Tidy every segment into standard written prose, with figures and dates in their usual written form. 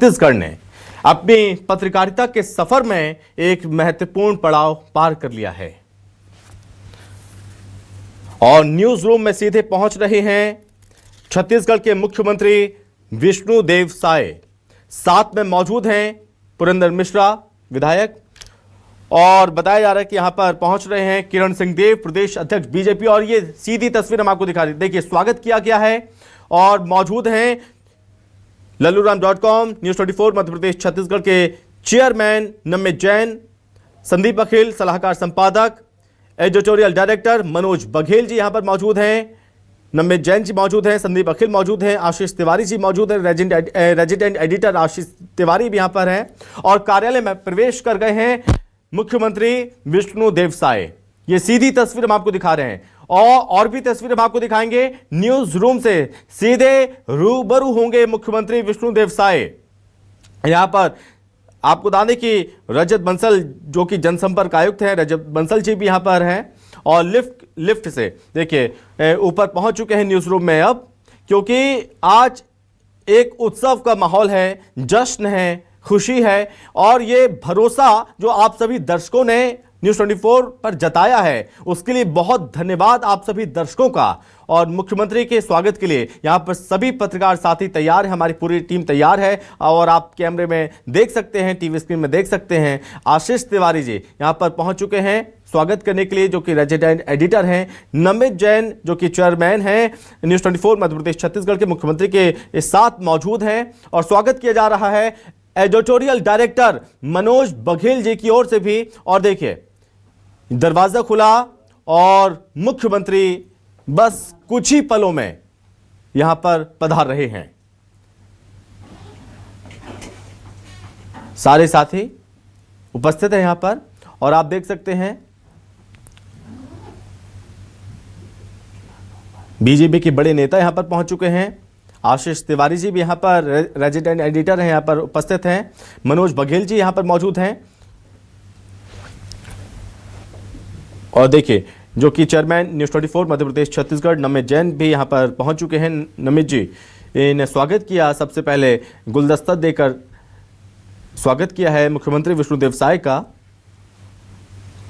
छत्तीसगढ़ ने अपनी पत्रकारिता के सफर में एक महत्वपूर्ण पड़ाव पार कर लिया है और न्यूज रूम में सीधे पहुंच रहे हैं छत्तीसगढ़ के मुख्यमंत्री विष्णुदेव साय। साथ में मौजूद हैं पुरेंद्र मिश्रा विधायक और बताया जा रहा है कि यहां पर पहुंच रहे हैं किरण सिंह देव प्रदेश अध्यक्ष बीजेपी। और ये सीधी तस्वीर हम आपको दिखा रहे हैं। देखिए स्वागत किया गया है और मौजूद हैं लल्लूराम.com न्यूज 24 मध्य प्रदेश छत्तीसगढ़ के चेयरमैन नमित जैन, संदीप अखिल सलाहकार संपादक, एडिटोरियल डायरेक्टर मनोज बघेल जी यहां पर मौजूद हैं, नमित जैन जी मौजूद हैं, संदीप अखिल मौजूद हैं, आशीष तिवारी जी मौजूद हैं, रेजिडेंट एडिटर आशीष तिवारी भी यहां पर हैं और कार्यालय में प्रवेश कर गए हैं मुख्यमंत्री विष्णुदेव साय। ये सीधी तस्वीर हम आपको दिखा रहे हैं और भी तस्वीर हम आपको दिखाएंगे। न्यूज रूम से सीधे रूबरू होंगे मुख्यमंत्री विष्णुदेव साय। यहां पर आपको बता दें कि रजत बंसल जो कि जनसंपर्क आयुक्त हैं, रजत बंसल जी भी यहां पर हैं और लिफ्ट से देखिए ऊपर पहुंच चुके हैं न्यूज रूम में अब, क्योंकि आज एक उत्सव का माहौल है, जश्न है, खुशी है और ये भरोसा जो आप सभी दर्शकों ने न्यूज 24 पर जताया है उसके लिए बहुत धन्यवाद आप सभी दर्शकों का। और मुख्यमंत्री के स्वागत के लिए यहां पर सभी पत्रकार साथी तैयार हैं, हमारी पूरी टीम तैयार है और आप कैमरे में देख सकते हैं, टीवी स्क्रीन में देख सकते हैं आशीष तिवारी जी यहां पर पहुंच चुके हैं स्वागत करने के लिए, जो कि रेजिडेंट एडिटर हैं, नमित जैन जो कि चेयरमैन हैं न्यूज 24 मध्य प्रदेश छत्तीसगढ़ के मुख्यमंत्री के साथ मौजूद हैं और स्वागत किया जा रहा है एडिटोरियल डायरेक्टर मनोज बघेल जी की ओर से भी। और देखिए दरवाजा खुला और मुख्यमंत्री बस कुछ ही पलों में यहां पर पधार रहे हैं। सारे साथी उपस्थित हैं यहां पर और आप देख सकते हैं बीजेपी के बड़े नेता यहां पर पहुंच चुके हैं। आशीष तिवारी जी भी यहां पर रेजिडेंट एडिटर हैं, यहां पर उपस्थित हैं। मनोज बघेल जी यहां पर मौजूद हैं और देखिए जो कि चेयरमैन न्यूज 24 मध्य प्रदेश छत्तीसगढ़ नमित जैन भी यहां पर पहुंच चुके हैं। नमित जी ने स्वागत किया, सबसे पहले गुलदस्ता देकर स्वागत किया है मुख्यमंत्री विष्णुदेव साय का।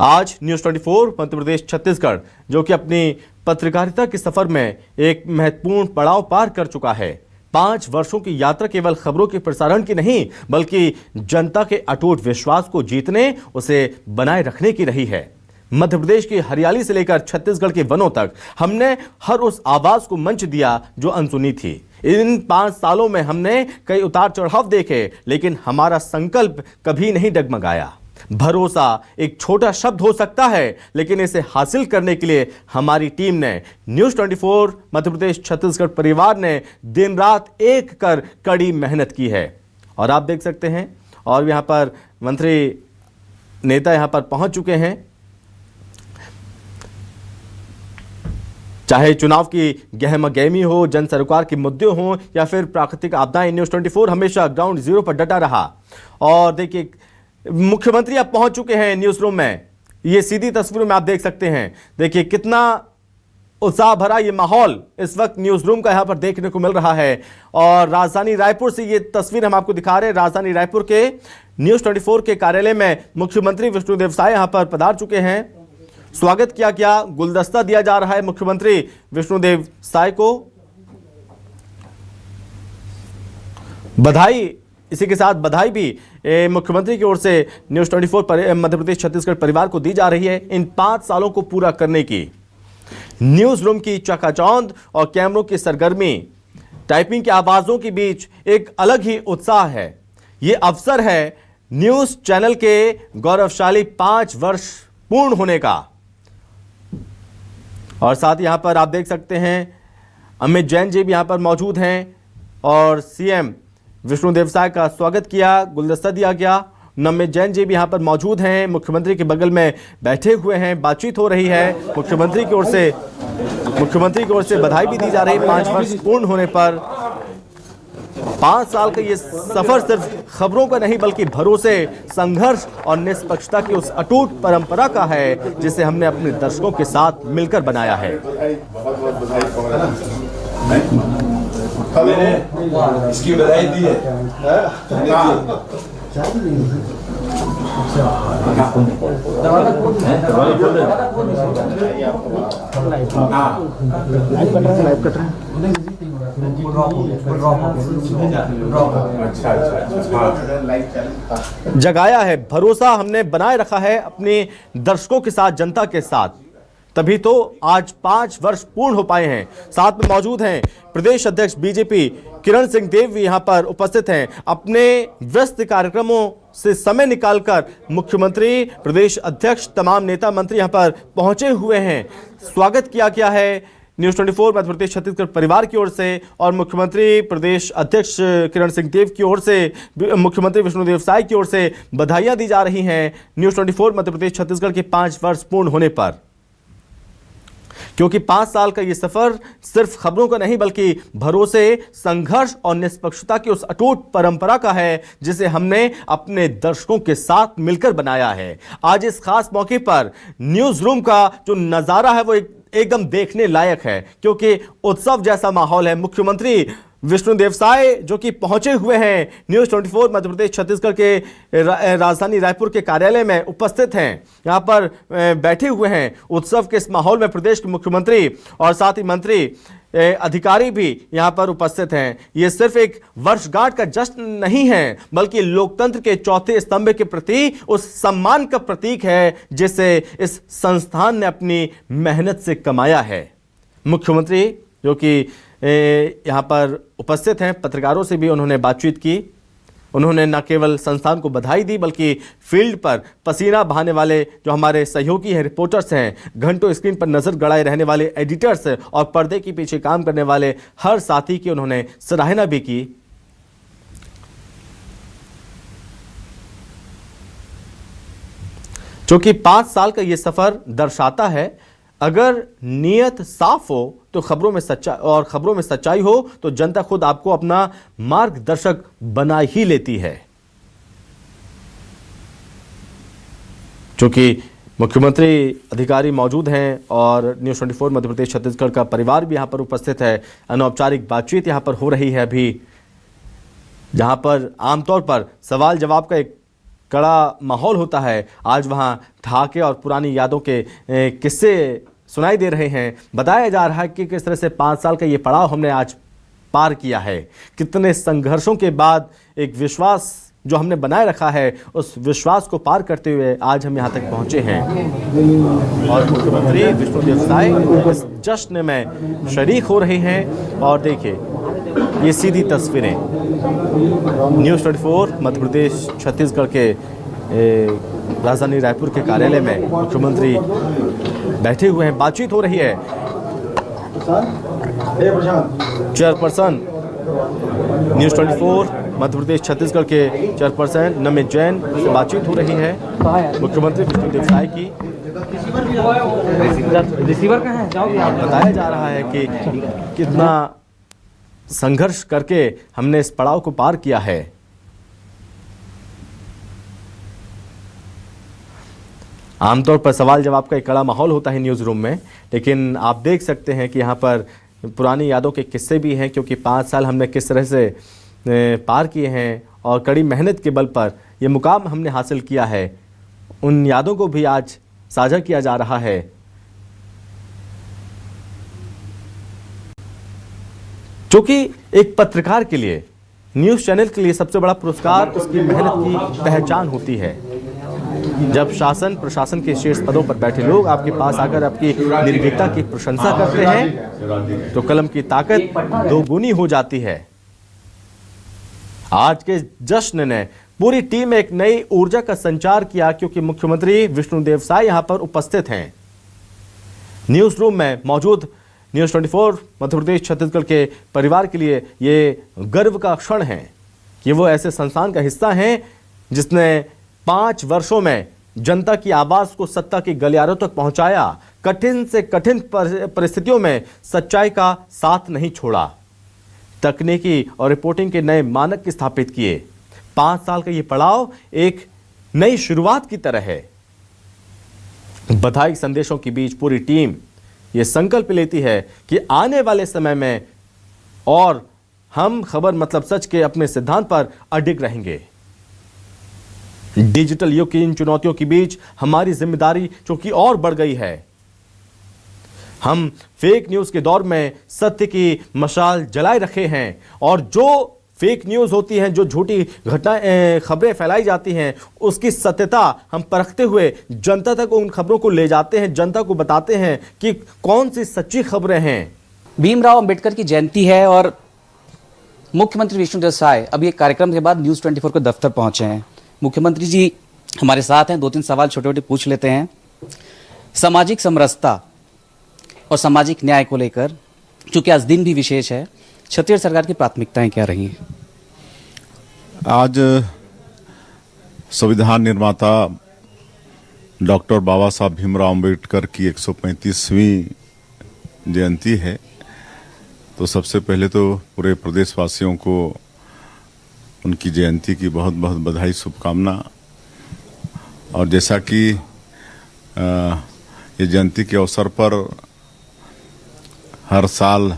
आज न्यूज 24 मध्य प्रदेश छत्तीसगढ़ जो कि अपनी पत्रकारिता के सफर में एक महत्वपूर्ण पड़ाव पार कर चुका है। 5 वर्षों की यात्रा केवल खबरों के प्रसारण की नहीं बल्कि जनता के अटूट विश्वास को जीतने, उसे बनाए रखने की रही है। मध्य प्रदेश की हरियाली से लेकर छत्तीसगढ़ के वनों तक हमने हर उस आवाज को मंच दिया जो अनसुनी थी। इन 5 सालों में हमने कई उतार चढ़ाव देखे लेकिन हमारा संकल्प कभी नहीं डगमगाया। भरोसा एक छोटा शब्द हो सकता है लेकिन इसे हासिल करने के लिए हमारी टीम ने, न्यूज 24 मध्य प्रदेश छत्तीसगढ़ परिवार ने दिन रात एक कर कड़ी मेहनत की है। और आप देख सकते हैं और यहां पर मंत्री नेता यहां पर पहुंच चुके हैं। चाहे चुनाव की गहमागहमी हो, जन सरकार के मुद्दे हों या फिर प्राकृतिक आपदाएं, न्यूज 24 हमेशा ग्राउंड जीरो पर डटा रहा। और देखिए मुख्यमंत्री अब पहुंच चुके हैं न्यूज रूम में, ये सीधी तस्वीरों में आप देख सकते हैं। देखिए कितना उत्साह भरा ये माहौल इस वक्त न्यूज रूम का यहां पर देखने को मिल रहा है। और राजधानी रायपुर से ये तस्वीर हम आपको दिखा रहे हैं। राजधानी रायपुर के न्यूज 24 के कार्यालय में मुख्यमंत्री विष्णुदेव साय यहां पर पधार चुके हैं। स्वागत किया गया, गुलदस्ता दिया जा रहा है मुख्यमंत्री विष्णुदेव साय को। बधाई, इसी के साथ बधाई भी मुख्यमंत्री की ओर से न्यूज 24 मध्य प्रदेश छत्तीसगढ़ परिवार को दी जा रही है इन 5 सालों को पूरा करने की। न्यूज रूम की चकाचौंध और कैमरों की सरगर्मी, टाइपिंग की आवाजों के बीच एक अलग ही उत्साह है। यह अवसर है न्यूज चैनल के गौरवशाली 5 वर्ष पूर्ण होने का। और साथ यहां पर आप देख सकते हैं अमित जैन जी भी यहां पर मौजूद हैं और सीएम विष्णुदेव साय का स्वागत किया, गुलदस्ता दिया गया। नमित जैन जी भी यहां पर मौजूद हैं, मुख्यमंत्री के बगल में बैठे हुए हैं, बातचीत हो रही है। मुख्यमंत्री की ओर से बधाई भी दी जा रही है 5 वर्ष पूर्ण होने पर। 5 साल का ये सफर सिर्फ खबरों का नहीं बल्कि भरोसे, संघर्ष और निष्पक्षता की उस अटूट परंपरा का है जिसे हमने अपने दर्शकों के साथ मिलकर बनाया है। मैंने इसकी बधाई दी है। जगाया है, भरोसा हमने बनाए रखा है अपने दर्शकों के साथ, जनता के साथ, तभी तो आज 5 वर्ष पूर्ण हो पाए हैं। साथ में मौजूद हैं प्रदेश अध्यक्ष बीजेपी किरण सिंह देव भी यहां पर उपस्थित हैं। अपने व्यस्त कार्यक्रमों से समय निकालकर मुख्यमंत्री, प्रदेश अध्यक्ष, तमाम नेता मंत्री यहां पर पहुंचे हुए हैं। स्वागत किया गया है न्यूज़ 24 मध्य प्रदेश छत्तीसगढ़ परिवार की ओर से और मुख्यमंत्री, प्रदेश अध्यक्ष किरण सिंह देव की ओर से, मुख्यमंत्री विष्णुदेव साय की ओर से बधाइयां दी जा रही हैं न्यूज़ 24 मध्य प्रदेश छत्तीसगढ़ के 5 वर्ष पूर्ण होने पर। क्योंकि 5 साल का ये सफर सिर्फ खबरों का नहीं बल्कि भरोसे, संघर्ष और निष्पक्षता की उस अटूट परंपरा का है जिसे हमने अपने दर्शकों के साथ मिलकर बनाया है। आज इस खास मौके पर न्यूज रूम का जो नजारा है वो एकदम देखने लायक है, क्योंकि उत्सव जैसा माहौल है। मुख्यमंत्री विष्णुदेव साय जो कि पहुंचे हुए हैं न्यूज़ 24 मध्य प्रदेश छत्तीसगढ़ के राजधानी रायपुर के कार्यालय में उपस्थित हैं, यहां पर बैठे हुए हैं। उत्सव के इस माहौल में प्रदेश के मुख्यमंत्री और साथ ही मंत्री, अधिकारी भी यहां पर उपस्थित हैं। ये सिर्फ एक वर्षगांठ का जश्न नहीं है बल्कि लोकतंत्र के चौथे स्तंभ के प्रति उस सम्मान का प्रतीक है जिसे इस संस्थान ने अपनी मेहनत से कमाया है। मुख्यमंत्री जो कि यहाँ पर उपस्थित हैं, पत्रकारों से भी उन्होंने बातचीत की। उन्होंने न केवल संस्थान को बधाई दी बल्कि फील्ड पर पसीना बहाने वाले जो हमारे सहयोगी हैं, रिपोर्टर्स हैं, घंटों स्क्रीन पर नजर गड़ाए रहने वाले एडिटर्स और पर्दे के पीछे काम करने वाले हर साथी की उन्होंने सराहना भी की। क्योंकि 5 साल का ये सफर दर्शाता है अगर नीयत साफ हो तो खबरों में सच्चाई हो तो जनता खुद आपको अपना मार्गदर्शक बना ही लेती है। चूंकि मुख्यमंत्री, अधिकारी मौजूद हैं और न्यूज़ 24 मध्य प्रदेश छत्तीसगढ़ का परिवार भी यहां पर उपस्थित है। अनौपचारिक बातचीत यहां पर हो रही है अभी, जहां पर आमतौर पर सवाल जवाब का एक कड़ा माहौल होता है। आज वहां ठहाके और पुरानी यादों के किस्से सुनाई दे रहे हैं। बताया जा रहा है कि किस तरह से 5 साल का ये पड़ाव हमने आज पार किया है, कितने संघर्षों के बाद एक विश्वास जो हमने बनाए रखा है उस विश्वास को पार करते हुए आज हम यहाँ तक पहुँचे हैं। और मुख्यमंत्री विष्णुदेव साय इस जश्न में शरीक हो रहे हैं। और देखिए ये सीधी तस्वीरें न्यूज़ 24 मध्य प्रदेश छत्तीसगढ़ के राजधानी रायपुर के कार्यालय में मुख्यमंत्री बैठे हुए हैं, बातचीत हो रही है। चेयरपर्सन न्यूज़ 24 मध्य प्रदेश छत्तीसगढ़ के चेयरपर्सन नमित जैन से बातचीत हो रही है मुख्यमंत्री विष्णुदेव साय की। रिसीवर कहाँ है? जाओ। बताया जा रहा है कि कितना संघर्ष करके हमने इस पड़ाव को पार किया है। आमतौर पर सवाल जवाब का एक कड़ा माहौल होता है न्यूज़ रूम में, लेकिन आप देख सकते हैं कि यहाँ पर पुरानी यादों के किस्से भी हैं, क्योंकि 5 साल हमने किस तरह से पार किए हैं और कड़ी मेहनत के बल पर ये मुकाम हमने हासिल किया है। उन यादों को भी आज साझा किया जा रहा है। क्योंकि एक पत्रकार के लिए, न्यूज़ चैनल के लिए सबसे बड़ा पुरस्कार उसकी मेहनत की पहचान होती है। जब शासन प्रशासन के शीर्ष पदों पर बैठे लोग आपके पास आकर आपकी निर्भीकता की प्रशंसा करते हैं तो कलम की ताकत दोगुनी हो जाती है। आज के जश्न ने पूरी टीम में एक नई ऊर्जा का संचार किया, क्योंकि मुख्यमंत्री विष्णुदेव साय यहां पर उपस्थित हैं। न्यूज़ रूम में मौजूद न्यूज़ 24 मध्य प्रदेश छत्तीसगढ़ के परिवार के लिए ये गर्व का क्षण है कि वो ऐसे संस्थान का हिस्सा हैं जिसने 5 वर्षों में जनता की आवाज को सत्ता के गलियारों तक पहुंचाया, कठिन से कठिन परिस्थितियों में सच्चाई का साथ नहीं छोड़ा, तकनीकी और रिपोर्टिंग के नए मानक स्थापित किए। 5 साल का ये पड़ाव एक नई शुरुआत की तरह है। बधाई संदेशों के बीच पूरी टीम ये संकल्प लेती है कि आने वाले समय में और हम खबर मतलब सच के अपने सिद्धांत पर अडिग रहेंगे। डिजिटल युग की इन चुनौतियों के बीच हमारी जिम्मेदारी चूंकि और बढ़ गई है। हम फेक न्यूज के दौर में सत्य की मशाल जलाए रखे हैं और जो फेक न्यूज होती हैं, जो झूठी घटनाएं खबरें फैलाई जाती हैं, उसकी सत्यता हम परखते हुए जनता तक उन खबरों को ले जाते हैं, जनता को बताते हैं कि कौन सी सच्ची खबरें हैं। भीमराव अंबेडकर की जयंती है और मुख्यमंत्री विष्णुदेव साय अभी एक कार्यक्रम के बाद न्यूज़ 24 के दफ्तर पहुंचे हैं। मुख्यमंत्री जी हमारे साथ हैं, 2-3 सवाल छोटे छोटे पूछ लेते हैं। सामाजिक समरसता और सामाजिक न्याय को लेकर चूंकि आज दिन भी विशेष है, छत्तीसगढ़ सरकार की प्राथमिकताएं क्या रही हैं? आज संविधान निर्माता डॉक्टर बाबा साहब भीमराव अंबेडकर की 135वीं जयंती है। तो सबसे पहले तो पूरे प्रदेशवासियों को उनकी जयंती की बहुत बहुत बधाई, शुभकामना। और जैसा कि ये जयंती के अवसर पर हर साल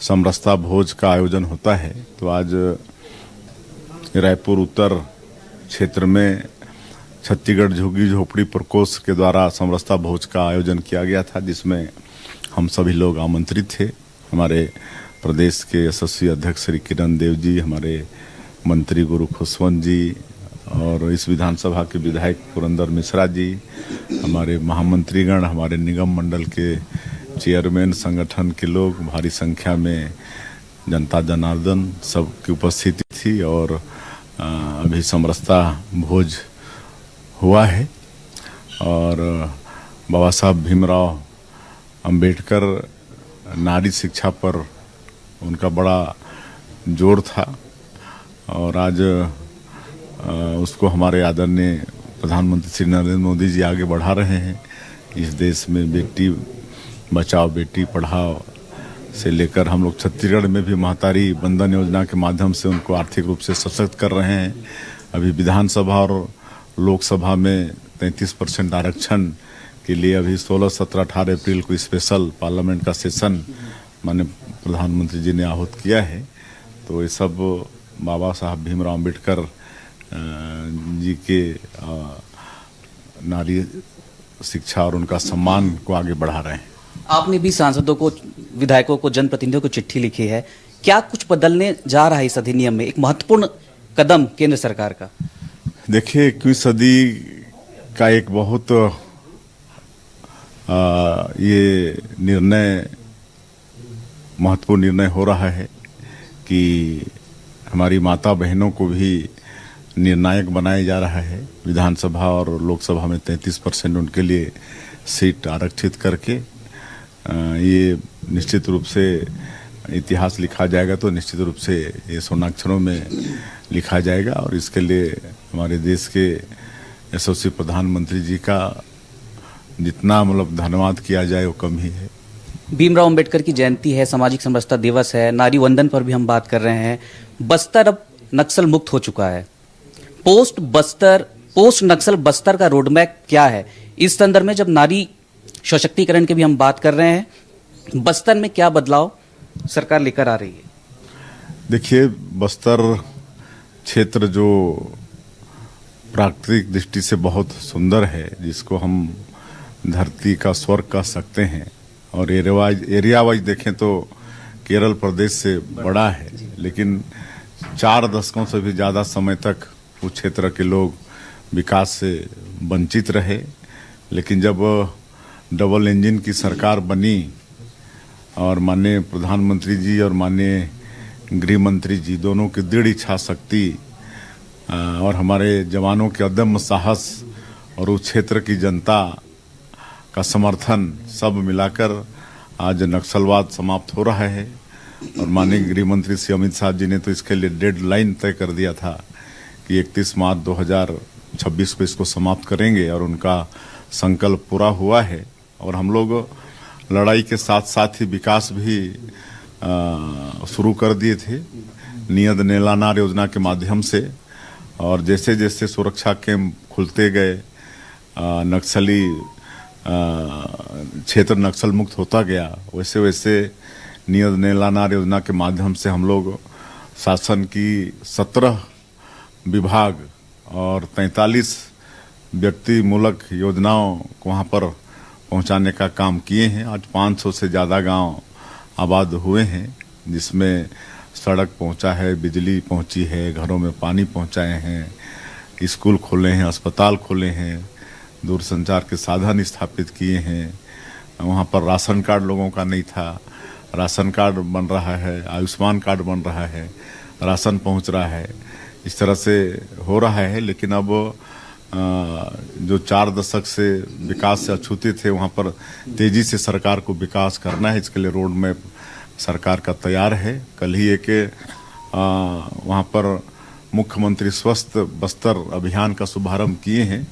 समरसता भोज का आयोजन होता है, तो आज रायपुर उत्तर क्षेत्र में छत्तीसगढ़ झुग्गी झोपड़ी प्रकोष्ठ के द्वारा समरसता भोज का आयोजन किया गया था, जिसमें हम सभी लोग आमंत्रित थे। हमारे प्रदेश के यशस्वी अध्यक्ष श्री किरण देव जी, हमारे मंत्री गुरु खुशवंत जी और इस विधानसभा के विधायक पुरंदर मिश्रा जी, हमारे महामंत्रीगण, हमारे निगम मंडल के चेयरमैन, संगठन के लोग, भारी संख्या में जनता जनार्दन सबकी उपस्थिति थी। और अभी समरसता भोज हुआ है और बाबा साहब भीमराव अंबेडकर नारी शिक्षा पर उनका बड़ा जोर था और आज उसको हमारे आदरणीय प्रधानमंत्री श्री नरेंद्र मोदी जी आगे बढ़ा रहे हैं। इस देश में बेटी बचाओ बेटी पढ़ाओ से लेकर हम लोग छत्तीसगढ़ में भी महतारी बंधन योजना के माध्यम से उनको आर्थिक रूप से सशक्त कर रहे हैं। अभी विधानसभा और लोकसभा में 33% आरक्षण के लिए अभी 16, 17, 18 अप्रैल को स्पेशल पार्लियामेंट का सेशन माननीय प्रधानमंत्री जी ने आहूत किया है। तो ये सब बाबा साहब भीमराव अंबेडकर जी के नारी शिक्षा और उनका सम्मान को आगे बढ़ा रहे हैं। आपने भी सांसदों को, विधायकों को, जनप्रतिनिधियों को चिट्ठी लिखी है, क्या कुछ बदलने जा रहा है इस अधिनियम में? एक महत्वपूर्ण कदम केंद्र सरकार का। देखिए, 21 सदी का एक बहुत ये निर्णय, महत्वपूर्ण निर्णय हो रहा है कि हमारी माता बहनों को भी निर्णायक बनाया जा रहा है। विधानसभा और लोकसभा में 33% उनके लिए सीट आरक्षित करके ये निश्चित रूप से इतिहास लिखा जाएगा। तो निश्चित रूप से ये स्वर्णाक्षरों में लिखा जाएगा और इसके लिए हमारे देश के यशस्वी प्रधानमंत्री जी का जितना मतलब धन्यवाद किया जाए वो कम ही है। भीमराव अंबेडकर की जयंती है, सामाजिक समरसता दिवस है, नारी वंदन पर भी हम बात कर रहे हैं। बस्तर अब नक्सल मुक्त हो चुका है। पोस्ट नक्सल बस्तर का रोडमैप क्या है? इस संदर्भ में जब नारी सशक्तिकरण की भी हम बात कर रहे हैं, बस्तर में क्या बदलाव सरकार लेकर आ रही है? देखिए, बस्तर क्षेत्र जो प्राकृतिक दृष्टि से बहुत सुंदर है, जिसको हम धरती का स्वर्ग कह सकते हैं, और एरिया वाइज देखें तो केरल प्रदेश से बड़ा है, लेकिन 4 दशकों से भी ज़्यादा समय तक उस क्षेत्र के लोग विकास से वंचित रहे। लेकिन जब डबल इंजन की सरकार बनी और माननीय प्रधानमंत्री जी और माननीय गृह मंत्री जी दोनों की दृढ़ इच्छा शक्ति और हमारे जवानों के अदम्य साहस और उस क्षेत्र की जनता का समर्थन सब मिलाकर आज नक्सलवाद समाप्त हो रहा है। और माननीय गृह मंत्री श्री अमित शाह जी ने तो इसके लिए डेडलाइन तय कर दिया था कि 31 मार्च 2026 को इसको समाप्त करेंगे और उनका संकल्प पूरा हुआ है। और हम लोग लड़ाई के साथ साथ ही विकास भी शुरू कर दिए थे नियत नेलानार योजना के माध्यम से। और जैसे जैसे सुरक्षा कैंप खुलते गए, नक्सली क्षेत्र नक्सल मुक्त होता गया, वैसे वैसे नियत नीलानार योजना के माध्यम से हम लोग शासन की 17 विभाग और 43 व्यक्ति मूलक योजनाओं को वहाँ पर पहुँचाने का काम किए हैं। आज 500 से ज़्यादा गांव आबाद हुए हैं, जिसमें सड़क पहुँचा है, बिजली पहुँची है, घरों में पानी पहुँचाए हैं, स्कूल खोले हैं, अस्पताल खोले हैं, दूरसंचार के साधन स्थापित किए हैं। वहाँ पर राशन कार्ड लोगों का नहीं था, राशन कार्ड बन रहा है, आयुष्मान कार्ड बन रहा है, राशन पहुँच रहा है। इस तरह से हो रहा है। लेकिन अब जो 4 दशक से विकास से अछूते थे, वहाँ पर तेजी से सरकार को विकास करना है। इसके लिए रोड मैप सरकार का तैयार है। कल ही एक वहाँ पर मुख्यमंत्री स्वस्थ बस्तर अभियान का शुभारंभ किए हैं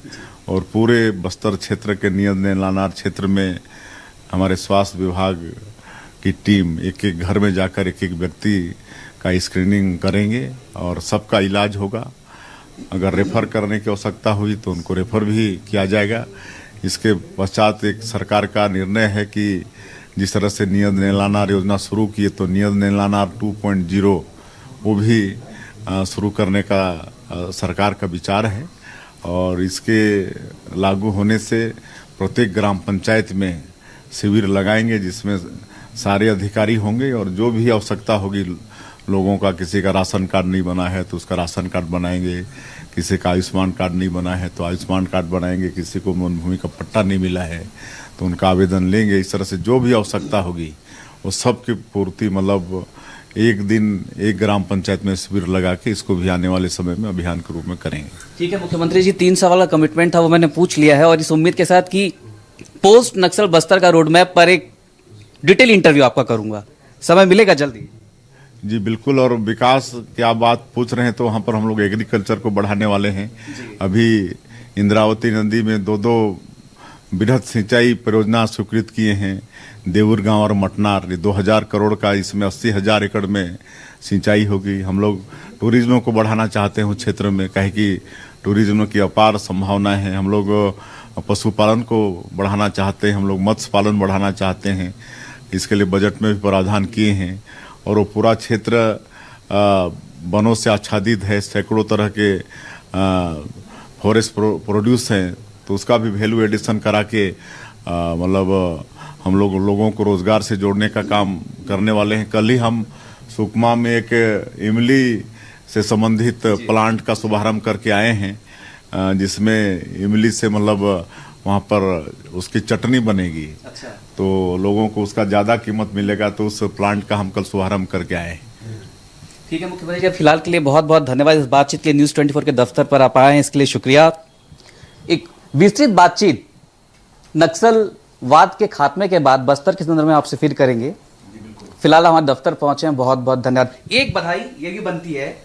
और पूरे बस्तर क्षेत्र के नियत नीलानार क्षेत्र में हमारे स्वास्थ्य विभाग की टीम एक घर में जाकर एक व्यक्ति का स्क्रीनिंग करेंगे और सबका इलाज होगा। अगर रेफर करने की आवश्यकता हुई तो उनको रेफर भी किया जाएगा। इसके पश्चात एक सरकार का निर्णय है कि जिस तरह से नियत नीलानार योजना शुरू की है तो नियत नीलानार 2.0 वो भी शुरू करने का सरकार का विचार है। और इसके लागू होने से प्रत्येक ग्राम पंचायत में शिविर लगाएंगे, जिसमें सारे अधिकारी होंगे और जो भी आवश्यकता होगी लोगों का, किसी का राशन कार्ड नहीं बना है तो उसका राशन कार्ड बनाएंगे, किसी का आयुष्मान कार्ड नहीं बना है तो आयुष्मान कार्ड बनाएंगे, किसी को वन भूमि का पट्टा नहीं मिला है तो उनका आवेदन लेंगे। इस तरह से जो भी आवश्यकता होगी वो सब की पूर्ति मतलब एक दिन एक ग्राम पंचायत में शिविर लगा के इसको भी आने वाले समय में अभियान के रूप में करेंगे। ठीक है मुख्यमंत्री जी, 3 सवाल का कमिटमेंट था वो मैंने पूछ लिया है और इस उम्मीद के साथ कि पोस्ट नक्सल बस्तर का रोड मैप पर एक डिटेल इंटरव्यू आपका करूंगा, समय मिलेगा जल्दी? जी बिल्कुल। और विकास की आप बात पूछ रहे हैं तो वहाँ पर हम लोग एग्रीकल्चर को बढ़ाने वाले हैं। अभी इंद्रावती नदी में 2 बृहद सिंचाई परियोजना स्वीकृत किए हैं, देवुर गांव और मटनार। 2000 करोड़ का, इसमें 80,000 एकड़ में सिंचाई होगी। हम लोग टूरिज्म को बढ़ाना चाहते हैं उस क्षेत्र में, कहे कि टूरिज्म की अपार संभावनाएं हैं। हम लोग पशुपालन को बढ़ाना चाहते हैं, हम लोग मत्स्य पालन बढ़ाना चाहते हैं। इसके लिए बजट में भी प्रावधान किए हैं और वो पूरा क्षेत्र वनों से आच्छादित है, सैकड़ों तरह के फॉरेस्ट प्रोड्यूस हैं, तो उसका भी वैल्यू एडिशन करा के मतलब हम लोगों को रोजगार से जोड़ने का काम करने वाले हैं। कल ही हम सुकमा में एक इमली से संबंधित प्लांट का शुभारंभ करके आए हैं, जिसमें इमली से मतलब वहाँ पर उसकी चटनी बनेगी। अच्छा। तो लोगों को उसका ज़्यादा कीमत मिलेगा, तो उस प्लांट का हम कल शुभारंभ करके आए हैं। ठीक है मुख्यमंत्री जी, फिलहाल के लिए बहुत बहुत धन्यवाद। इस बातचीत के लिए न्यूज़ 24 के दफ्तर पर आप आए हैं, इसके लिए शुक्रिया। एक विस्तृत बातचीत नक्सलवाद के खात्मे के बाद बस्तर के संदर्भ में आपसे फिर करेंगे। फिलहाल हमारे दफ्तर पहुंचे हैं, बहुत बहुत धन्यवाद। एक बधाई ये भी बनती है,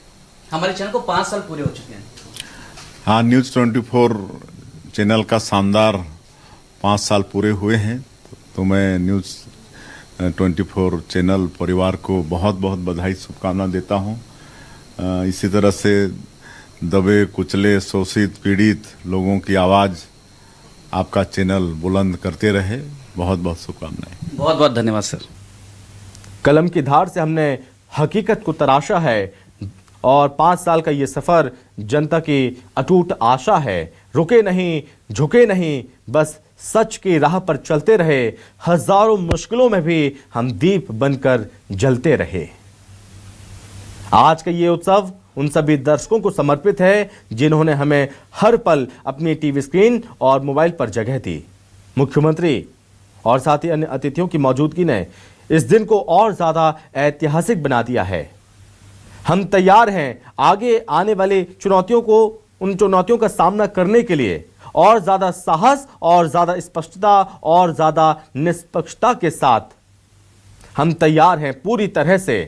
हमारे चैनल को 5 साल पूरे हो चुके हैं। हाँ, न्यूज़ 24 चैनल का शानदार 5 साल पूरे हुए हैं, तो मैं न्यूज़ 24 चैनल परिवार को बहुत बहुत बधाई शुभकामना देता हूँ। इसी तरह से दबे कुचले शोषित पीड़ित लोगों की आवाज़ आपका चैनल बुलंद करते रहे। बहुत बहुत शुभकामनाएं। बहुत बहुत धन्यवाद सर। कलम की धार से हमने हकीकत को तराशा है और 5 साल का ये सफ़र जनता की अटूट आशा है। रुके नहीं, झुके नहीं, बस सच की राह पर चलते रहे। हजारों मुश्किलों में भी हम दीप बनकर जलते रहे। आज का ये उत्सव उन सभी दर्शकों को समर्पित है जिन्होंने हमें हर पल अपनी टीवी स्क्रीन और मोबाइल पर जगह दी। मुख्यमंत्री और साथ ही अन्य अतिथियों की मौजूदगी ने इस दिन को और ज्यादा ऐतिहासिक बना दिया है। हम तैयार हैं आगे आने वाली चुनौतियों को, उन चुनौतियों का सामना करने के लिए और ज्यादा साहस और ज्यादा स्पष्टता और ज्यादा निष्पक्षता के साथ। हम तैयार हैं पूरी तरह से,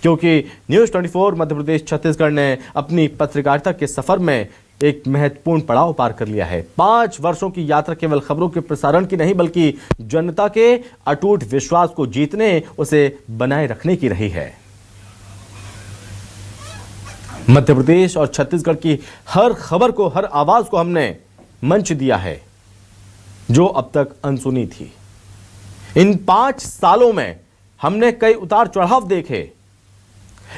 क्योंकि न्यूज़ 24 मध्य प्रदेश छत्तीसगढ़ ने अपनी पत्रकारिता के सफर में एक महत्वपूर्ण पड़ाव पार कर लिया है। 5 वर्षों की यात्रा केवल खबरों के प्रसारण की नहीं, बल्कि जनता के अटूट विश्वास को जीतने, उसे बनाए रखने की रही है। मध्य प्रदेश और छत्तीसगढ़ की हर खबर को, हर आवाज को हमने मंच दिया है जो अब तक अनसुनी थी। इन 5 सालों में हमने कई उतार चढ़ाव देखे,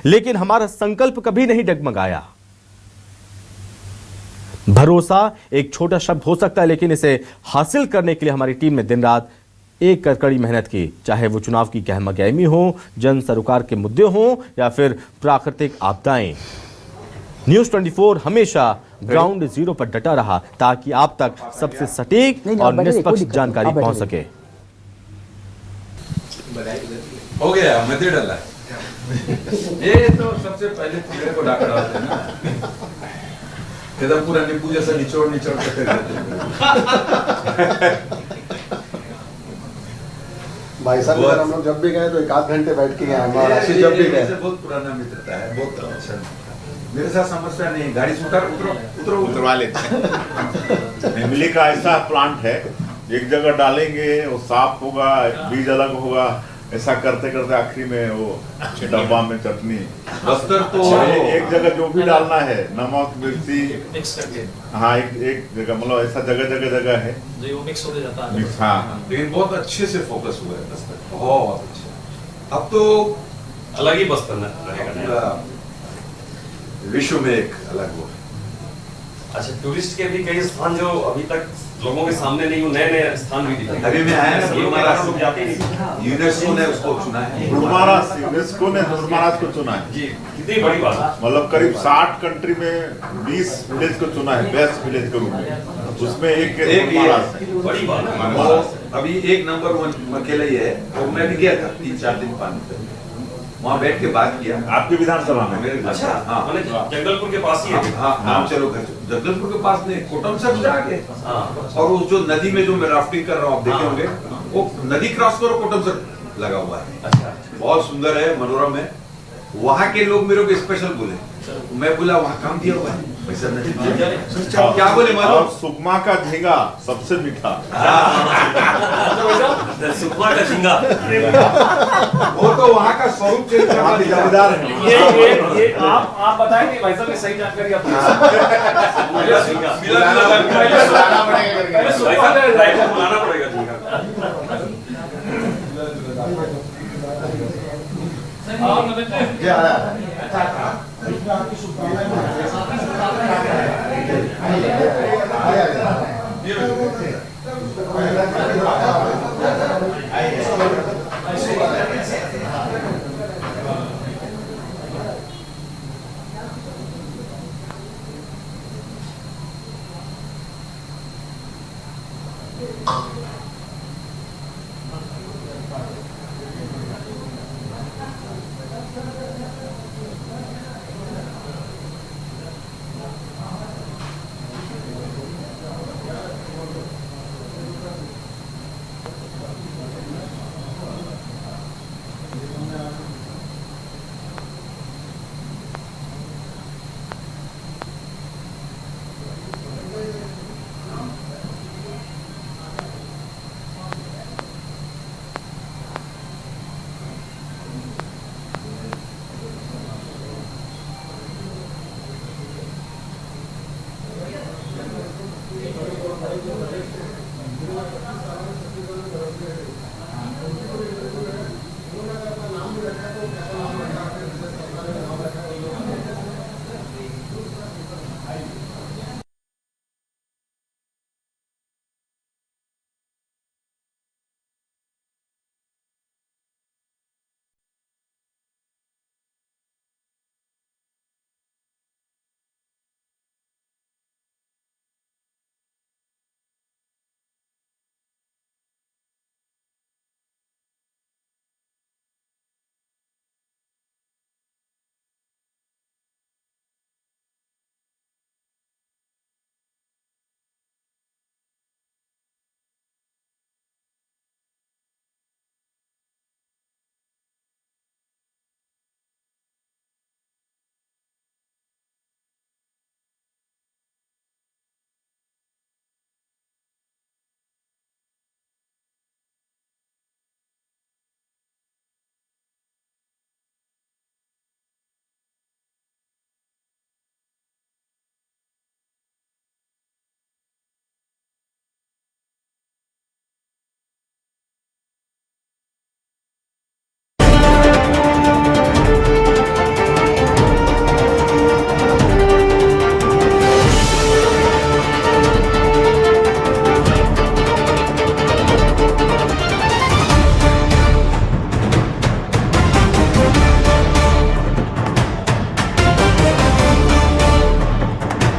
लेकिन हमारा संकल्प कभी नहीं डगमगाया। भरोसा एक छोटा शब्द हो सकता है, लेकिन इसे हासिल करने के लिए हमारी टीम ने दिन रात एक कड़ी मेहनत की, चाहे वो चुनाव की गहमागहमी हो, जन सरोकार के मुद्दे हो या फिर प्राकृतिक आपदाएं। न्यूज़ 24 हमेशा ग्राउंड जीरो पर डटा रहा ताकि आप तक सबसे सटीक और निष्पक्ष जानकारी पहुंच सके। हो गया, मध्य डाला ये तो सबसे पहले पूरे को डाक डालते हैं ना, एकदम पूरा नींबू जैसा निचोड़ करते रहते हैं। भाई साहब इधर हम लोग जब भी गए तो 1 आध घंटे बैठ के गए, हमारा जब भी गए। बहुत पुराना मित्रता है, बहुत अच्छा। मेरे साथ समस्या नहीं, गाड़ी से उतरवा लेते हैं। इमली का ऐसा प्लांट है, एक जगह डालेंगे वो साफ होगा, बीज अलग होगा, ऐसा करते करते आखिरी में वो डब्बा में चटनी। बस्तर तो एक जगह जो भी डालना है, नमक मिर्ची मिक्स करके, हाँ एक जगह, मतलब ऐसा जगह है जो वो मिक्स होते जाता है। मिक्स। हाँ, लेकिन बहुत अच्छे से फोकस हुआ है बस्तर, बहुत अच्छा। अब तो अलग ही बस्तर रहेगा। पूरा विश्व में एक अलग वो है। अच्छा, टूरिस्ट के भी कई स्थान जो अभी तक लोगों के सामने नहीं, वो नए स्थान भी दिखे। अभी मैं आया ना, ये महाराष्ट्र लोग जाते ही नहीं। यूनेस्को ने उसको चुना है। यूनेस्को ने महाराज को चुना है जी, कितनी बड़ी बात है। मतलब करीब 60 कंट्री में 20 विलेज को चुना है बेस्ट विलेज के रूप में, उसमें एक महाराज है। बड़ी बात है। वो अभी 1 नंबर 1 अकेला ही है। तो मैं भी गया था 3-4 दिन पानी वहाँ बैठ के बात किया। आपकी विधानसभा में? अच्छा, हाँ, मैंने जंगलपुर के पास ही है। हाँ, नाम चलो घर जगदलपुर के पास नहीं, कोटम से जाके। और वो जो नदी में जो मैं राफ्टिंग कर रहा हूँ, आप देखे होंगे, वो नदी क्रॉस करो, कोटम से लगा हुआ है। अच्छा, बहुत सुंदर है, मनोरम है। वहाँ के लोग मेरे को स्पेशल बोले, मैं बोला वहाँ काम दिया हुआ है, पैसा नहीं दिया। क्या बोले मालूम? सुकमा का झींगा सबसे मीठा। सुकमा का झींगा, वो तो वहाँ का स्वरूप चेंज करवा दिया। जमींदार है। ये आप बताएंगे भाई साहब ने सही जानकारी आपको बुलाना पड़ेगा झींगा।